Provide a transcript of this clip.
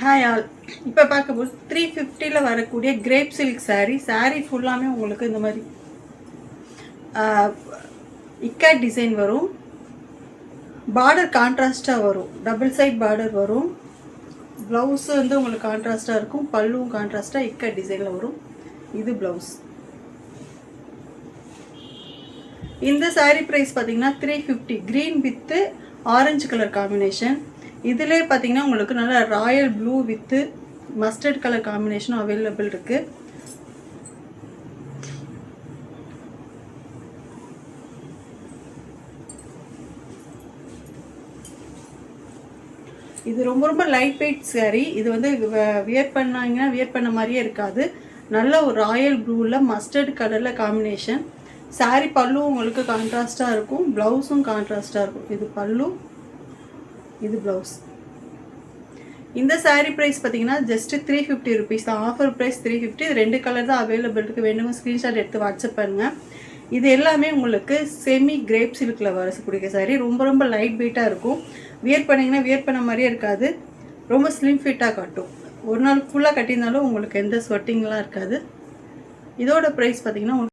Hi all. இப்போ பார்க்கும்போது 350 வரக்கூடிய கிரேப் சில்க் சாரீ ஃபுல்லாமே உங்களுக்கு இந்த மாதிரி இக்காட் டிசைன் வரும். பார்டர் கான்ட்ராஸ்டாக வரும், டபுள் சைட் பார்டர் வரும். ப்ளவுஸு வந்து உங்களுக்கு கான்ட்ராஸ்டாக இருக்கும், பல்லுவும் கான்ட்ராஸ்டாக இக்காட் டிசைனில் வரும். இது ப்ளவுஸ். இந்த சாரீ ப்ரைஸ் பார்த்தீங்கன்னா 350. Green with orange colour combination. இதிலே பார்த்தீங்கன்னா உங்களுக்கு நல்ல royal blue with mustard colour காம்பினேஷனும் அவைலபிள் இருக்குது. இது ரொம்ப லைட் வெயிட் சாரீ. இது வந்து வியர் பண்ணாங்கன்னா வியர் பண்ண மாதிரியே இருக்காது. நல்ல ஒரு ராயல் ப்ளூவில் மஸ்டர்ட் கலரில் காம்பினேஷன். சாரீ பல்லும் உங்களுக்கு கான்ட்ராஸ்டாக இருக்கும், ப்ளவுஸும் கான்ட்ராஸ்டாக இருக்கும். இது பல்லு, இது ப்ளவுஸ். இந்த சாரீ ப்ரைஸ் பார்த்தீங்கன்னா ஜஸ்ட் 350 ருபீஸ் தான். Offer price 350. இது 2 கலர் தான் அவைலபிள் இருக்குது. வேணுங்க ஸ்க்ரீன்ஷாட் எடுத்து வாட்ஸ்அப் பண்ணுங்கள். இது எல்லாமே உங்களுக்கு செமி கிரேப் சில்கில் வரக்கூடிய சாரீ. ரொம்ப லைட் வெயிட்டாக இருக்கும். வியர் பண்ணிங்கன்னா வியர் பண்ண மாதிரியே இருக்காது. ரொம்ப ஸ்லிம் ஃபிட்டாக காட்டும். ஒரு நாள் ஃபுல்லாக கட்டியிருந்தாலும் உங்களுக்கு எந்த ஸ்வெட்டிங்லாம் இருக்காது. இதோட ப்ரைஸ் பார்த்தீங்கன்னா